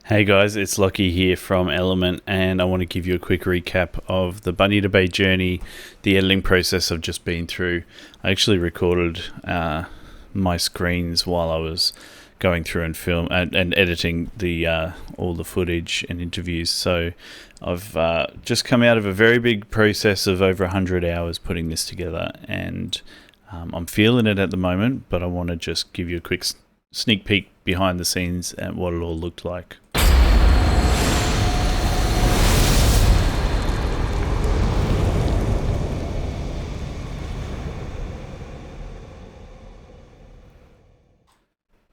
Hey guys, it's Lachie here from Element, and I want to give you a quick recap of the Bunya to Bay journey, the editing process I've just been through. I actually recorded my screens while I was going through and and editing the all the footage and interviews. So I've just come out of a very big process of over 100 hours putting this together, and I'm feeling it at the moment, but I want to just give you a quick sneak peek behind the scenes at what it all looked like.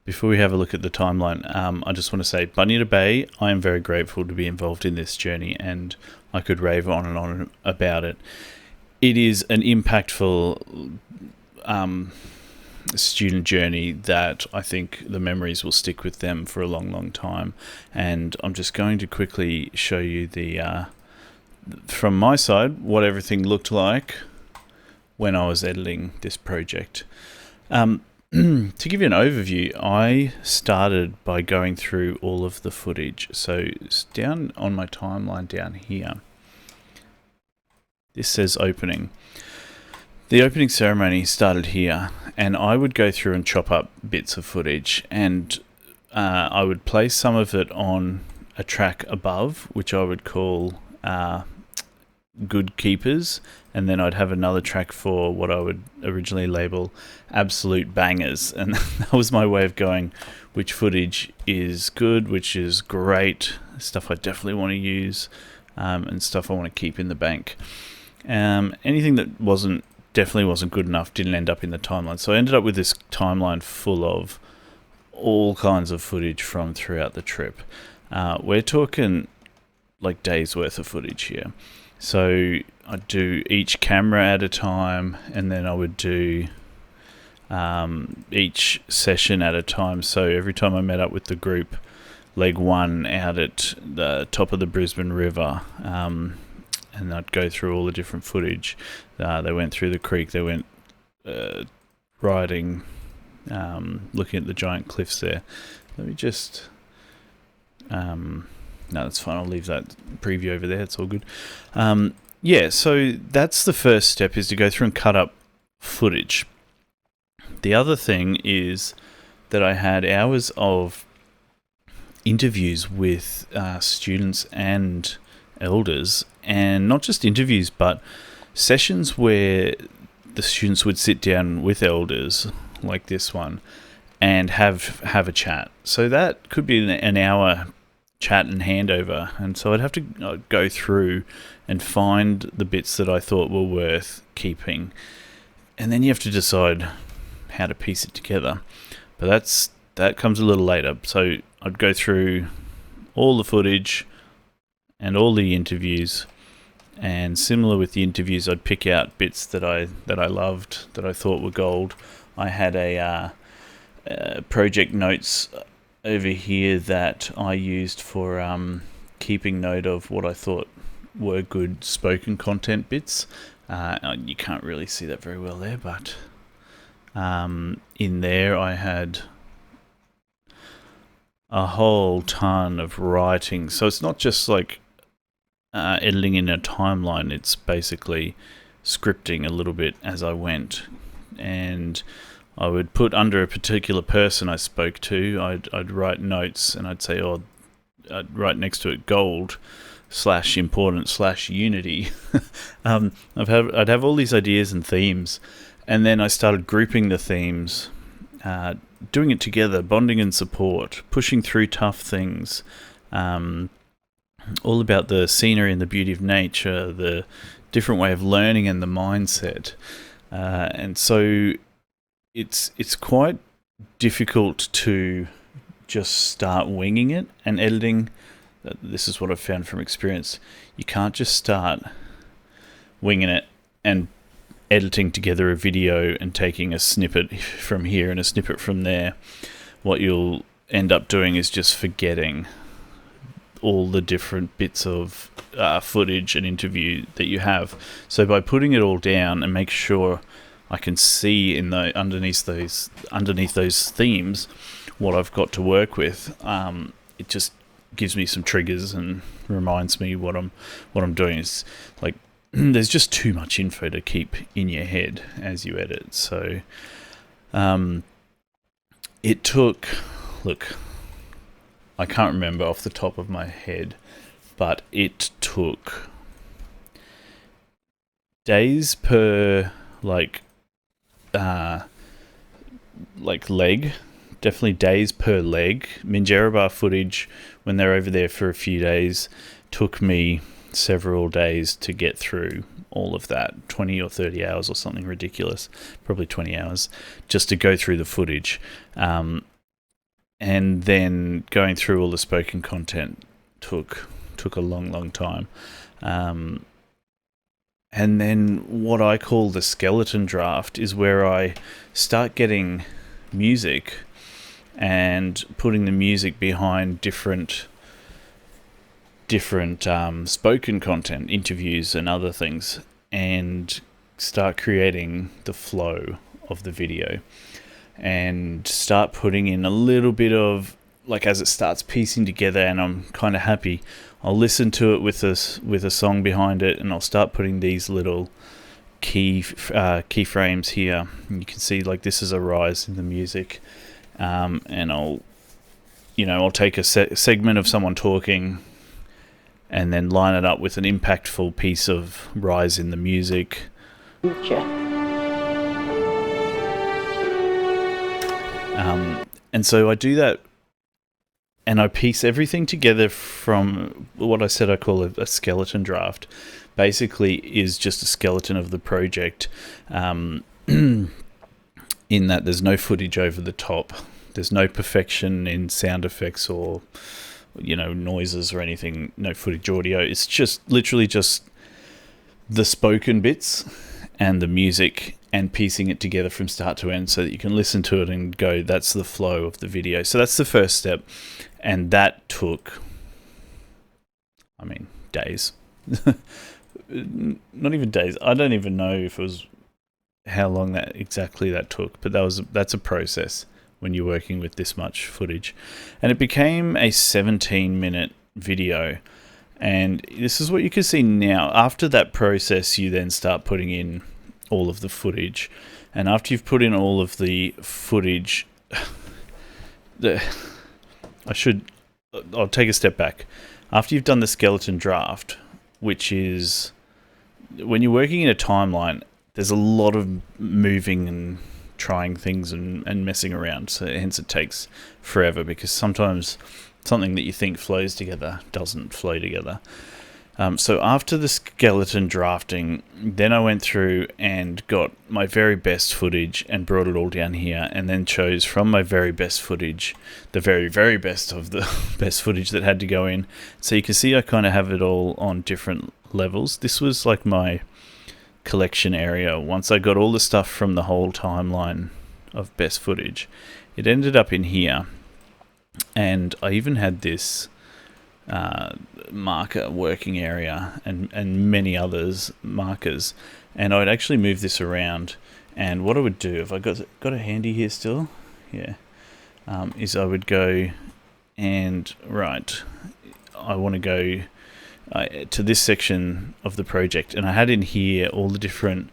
Before we have a look at the timeline, I just want to say, Bunya to Bay, I am very grateful to be involved in this journey, and I could rave on and on about it. It is an impactful student journey that I think the memories will stick with them for a long, long time. And I'm just going to quickly show you from my side, what everything looked like when I was editing this project. To give you an overview, I started by going through all of the footage. So it's down on my timeline down here. This says opening. The opening ceremony started here, and I would go through and chop up bits of footage, and I would place some of it on a track above, which I would call good keepers, and then I'd have another track for what I would originally label absolute bangers, and that was my way of going which footage is good, which is great, stuff I definitely want to use, and stuff I want to keep in the bank. Anything that definitely wasn't good enough didn't end up in the timeline, so I ended up with this timeline full of all kinds of footage from throughout the trip. We're talking like days worth of footage here. So I'd do each camera at a time, and then I would do each session at a time. So every time I met up with the group, leg one out at the top of the Brisbane River, and I'd go through all the different footage. They went through the creek, they went riding, looking at the giant cliffs there. Let me just... no, that's fine. I'll leave that preview over there. It's all good. Yeah, so that's the first step, is to go through and cut up footage. The other thing is that I had hours of interviews with students and elders, and not just interviews, but sessions where the students would sit down with elders, like this one, and have a chat. So that could be an hour chat and handover, and so I'd have to go through and find the bits that I thought were worth keeping, and then you have to decide how to piece it together. But that comes a little later. So I'd go through all the footage and all the interviews, and similar with the interviews, I'd pick out bits that I loved, that I thought were gold. I had a project notes over here that I used for keeping note of what I thought were good spoken content bits. You can't really see that very well there, but in there I had a whole ton of writing. So it's not just like editing in a timeline, it's basically scripting a little bit as I went. And I would put under a particular person I spoke to, I'd write notes, and I'd say, I'd write next to it gold / important / unity. I'd have all these ideas and themes, and then I started grouping the themes, doing it together, bonding and support, pushing through tough things, all about the scenery and the beauty of nature, the different way of learning and the mindset. And so it's quite difficult to just start winging it and editing. This is what I've found from experience. You can't just start winging it and editing together a video and taking a snippet from here and a snippet from there. What you'll end up doing is just forgetting all the different bits of footage and interview that you have. So by putting it all down and make sure I can see underneath those themes what I've got to work with, it just gives me some triggers and reminds me what I'm doing. Is like there's just too much info to keep in your head as you edit. So it took, look, I can't remember off the top of my head, but it took days per leg, definitely days per leg. Minjerribah footage, when they're over there for a few days, took me several days to get through all of that, 20 or 30 hours or something ridiculous, probably 20 hours, just to go through the footage. And then going through all the spoken content took a long time. And then what I call the skeleton draft is where I start getting music and putting the music behind different spoken content, interviews and other things, and start creating the flow of the video and start putting in a little bit of, like, as it starts piecing together and I'm kind of happy, I'll listen to it with a song behind it, and I'll start putting these little keyframes here. And you can see, like, this is a rise in the music, and I'll take a segment of someone talking and then line it up with an impactful piece of rise in the music. And so I do that, and I piece everything together from what I said I call a skeleton draft. Basically is just a skeleton of the project, in that there's no footage over the top. There's no perfection in sound effects or, noises or anything, no footage audio. It's just literally just the spoken bits and the music and piecing it together from start to end so that you can listen to it and go, that's the flow of the video. So that's the first step. And that took, days. Not even days. I don't even know if it was how long that took, but that's a process when you're working with this much footage. And it became a 17-minute video. And this is what you can see now. After that process, you then start putting in all of the footage. And after you've put in all of the footage, I'll take a step back. After you've done the skeleton draft, which is when you're working in a timeline, there's a lot of moving and trying things and messing around. So hence it takes forever, because sometimes something that you think flows together doesn't flow together. So after the skeleton drafting, then I went through and got my very best footage and brought it all down here, and then chose from my very best footage, the very, very best of the best footage that had to go in. So you can see I kind of have it all on different levels. This was like my collection area. Once I got all the stuff from the whole timeline of best footage, it ended up in here. And I even had this marker working area and many others markers, and I'd actually move this around. And what I would do, if I got it handy here still, is I would go and right, I want to go to this section of the project, and I had in here all the different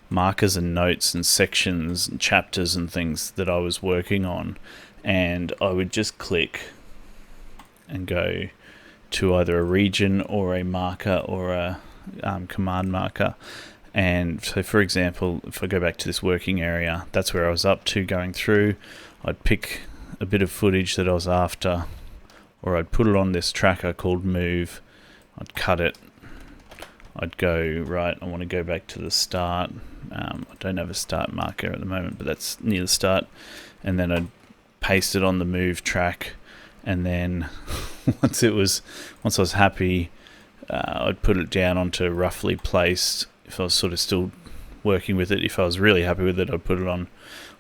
markers and notes and sections and chapters and things that I was working on, and I would just click and go to either a region or a marker or a command marker. And so, for example, if I go back to this working area, that's where I was up to going through. I'd pick a bit of footage that I was after, or I'd put it on this tracker called move. I'd cut it. I'd go, right, I want to go back to the start. I don't have a start marker at the moment, but that's near the start. And then I'd paste it on the move track. And then once I was happy, I'd put it down onto roughly placed. If I was sort of still working with it, if I was really happy with it, I'd put it on.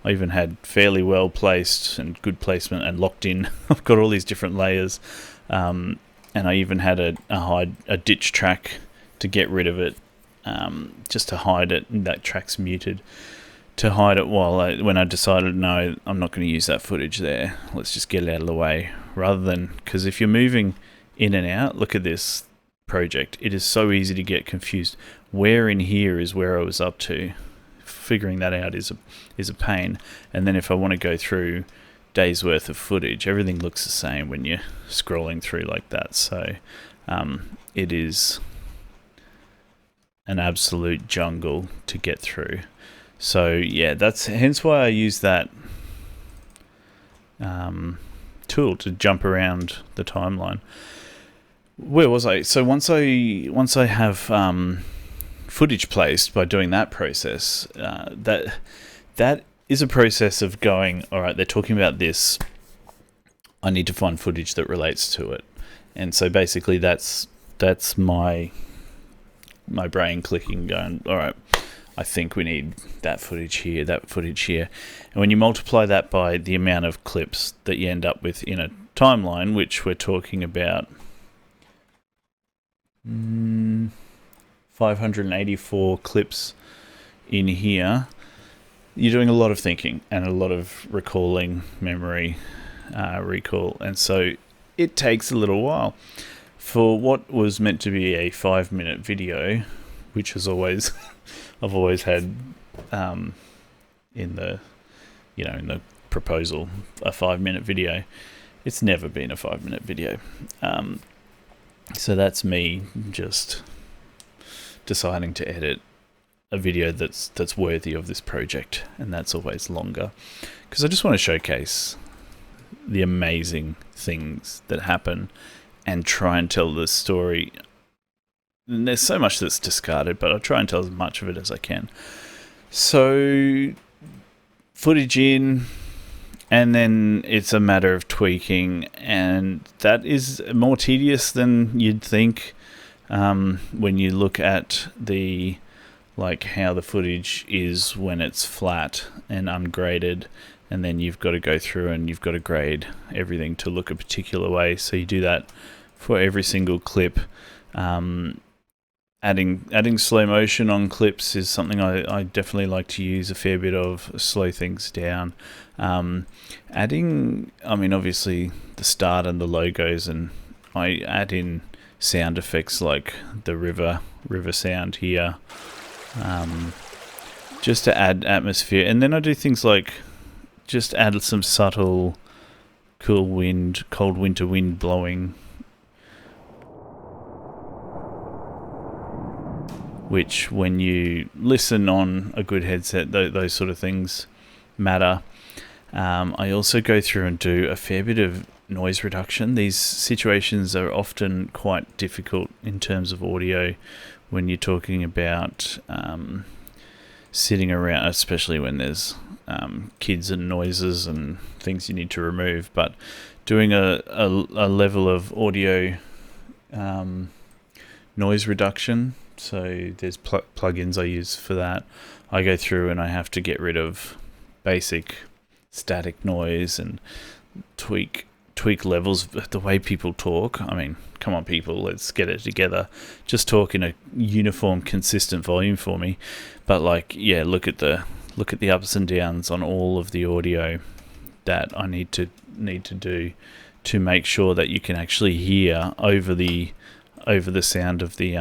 I even had fairly well placed and good placement and locked in. I've got all these different layers, and I even had a ditch track to get rid of it, just to hide it. And that track's muted to hide it when I decided, no, I'm not going to use that footage there. Let's just get it out of the way rather than, because if you're moving in and out, look at this project. It is so easy to get confused. Where in here is where I was up to? Figuring that out is a pain. And then if I want to go through days worth of footage, everything looks the same when you're scrolling through like that. So it is an absolute jungle to get through. So yeah, that's hence why I use that tool to jump around the timeline. Where was I? So once I have footage placed by doing that process, that is a process of going, all right, they're talking about this, I need to find footage that relates to it. And so basically that's my brain clicking, going, all right, I think we need that footage here, that footage here. And when you multiply that by the amount of clips that you end up with in a timeline, which we're talking about 584 clips in here, you're doing a lot of thinking and a lot of recalling, memory, recall. And so it takes a little while. For what was meant to be a 5-minute video, which is always... I've always had in the proposal a 5-minute video. It's never been a 5-minute video. So that's me just deciding to edit a video that's worthy of this project, and that's always longer because I just want to showcase the amazing things that happen and try and tell the story. And there's so much that's discarded, but I'll try and tell as much of it as I can. So, footage in, and then it's a matter of tweaking, and that is more tedious than you'd think when you look at how the footage is when it's flat and ungraded, and then you've got to go through and you've got to grade everything to look a particular way. So you do that for every single clip. Adding slow motion on clips is something I definitely like to use a fair bit of, slow things down. Obviously the start and the logos, and I add in sound effects like the river sound here, just to add atmosphere. And then I do things like just add some subtle cold winter wind blowing, which when you listen on a good headset, those sort of things matter. I also go through and do a fair bit of noise reduction. These situations are often quite difficult in terms of audio when you're talking about sitting around, especially when there's kids and noises and things you need to remove. But doing a level of audio noise reduction, so there's plugins I use for that. I go through and I have to get rid of basic static noise and tweak levels of the way people talk. I mean, come on people, let's get it together. Just talk in a uniform, consistent volume for me. But look at the ups and downs on all of the audio that I need to do to make sure that you can actually hear over the sound of the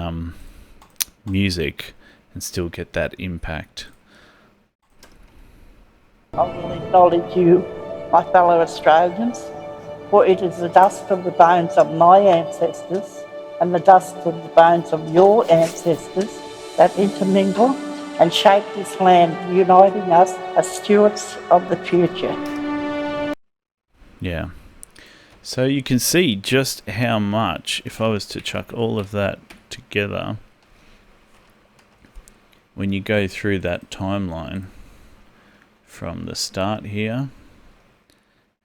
music and still get that impact. I will acknowledge you, my fellow Australians, for it is the dust of the bones of my ancestors and the dust of the bones of your ancestors that intermingle and shape this land, uniting us as stewards of the future. Yeah. So you can see just how much, if I was to chuck all of that together, when you go through that timeline from the start here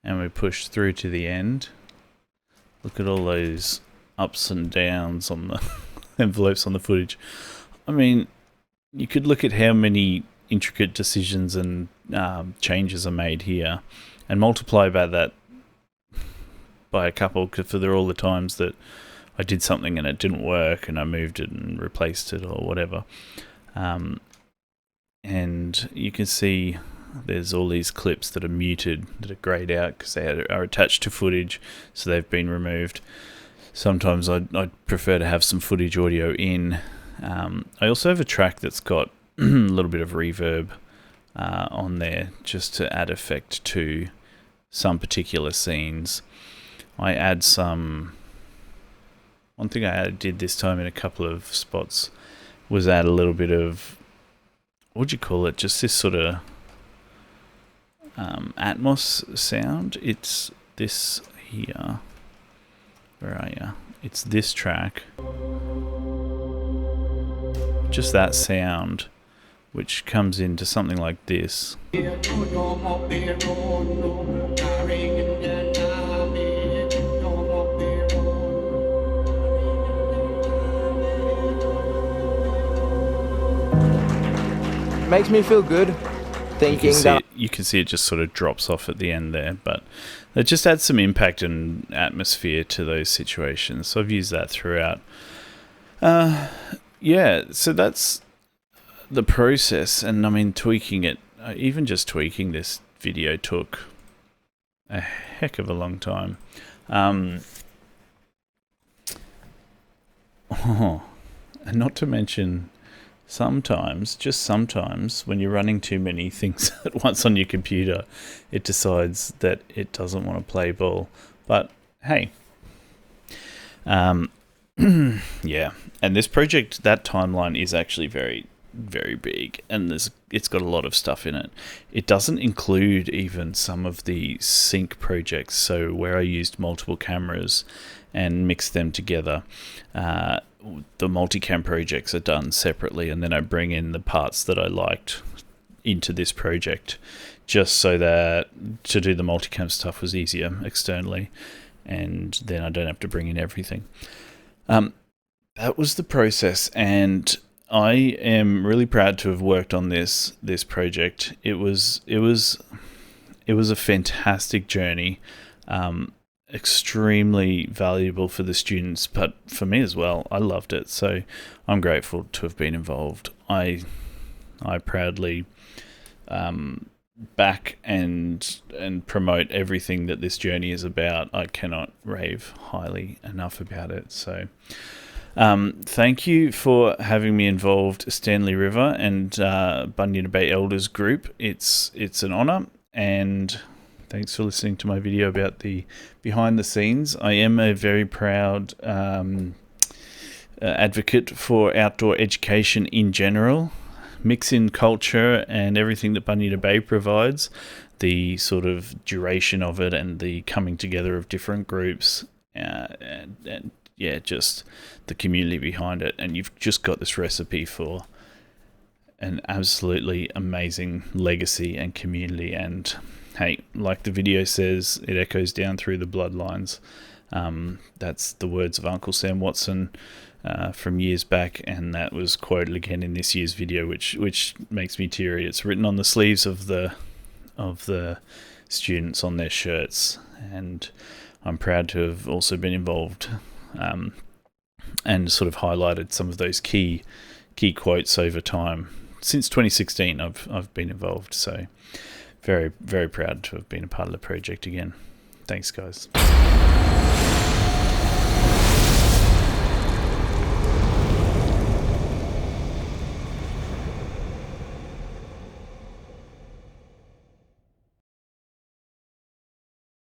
and we push through to the end, look at all those ups and downs on the envelopes on the footage. I mean, you could look at how many intricate decisions and changes are made here and multiply that by a couple, because for all the times that I did something and it didn't work and I moved it and replaced it or whatever. And you can see there's all these clips that are muted, that are greyed out because they are attached to footage, so they've been removed. Sometimes I'd prefer to have some footage audio in. I also have a track that's got a little bit of reverb on there just to add effect to some particular scenes. I add some... One thing I did this time in a couple of spots was add a little bit of... What'd you call it? Just this sort of Atmos sound. It's this here. Where are you? It's this track. Just that sound, which comes into something like this. Makes me feel good thinking that you can see it just sort of drops off at the end there, but it just adds some impact and atmosphere to those situations. So I've used that throughout. Yeah, so that's the process, and I mean, tweaking it, even just tweaking this video took a heck of a long time. And not to mention, sometimes, just sometimes, when you're running too many things at once on your computer, it decides that it doesn't want to play ball. But hey, yeah. And this project, that timeline is actually very, very big, and it's got a lot of stuff in it. It doesn't include even some of the sync projects, so where I used multiple cameras and mixed them together. The multicam projects are done separately, and then I bring in the parts that I liked into this project, just so that to do the multicam stuff was easier externally, and then I don't have to bring in everything. That was the process, and I am really proud to have worked on this project. It was a fantastic journey. Extremely valuable for the students, but for me as well. I loved it, so I'm grateful to have been involved. I proudly back and promote everything that this journey is about. I cannot rave highly enough about it. So thank you for having me involved, Stanley River and Bunya Bay Elders Group. It's an honour, and thanks for listening to my video about the behind the scenes. I am a very proud advocate for outdoor education in general. Mix in culture and everything that Bunya Bay provides, the sort of duration of it and the coming together of different groups, and yeah, just the community behind it. And you've just got this recipe for an absolutely amazing legacy and community. And hey, like the video says, it echoes down through the bloodlines. That's the words of Uncle Sam Watson from years back, and that was quoted again in this year's video, which makes me teary. It's written on the sleeves of the students on their shirts, and I'm proud to have also been involved and sort of highlighted some of those key quotes over time. Since 2016, I've been involved, so very, very proud to have been a part of the project again. Thanks, guys.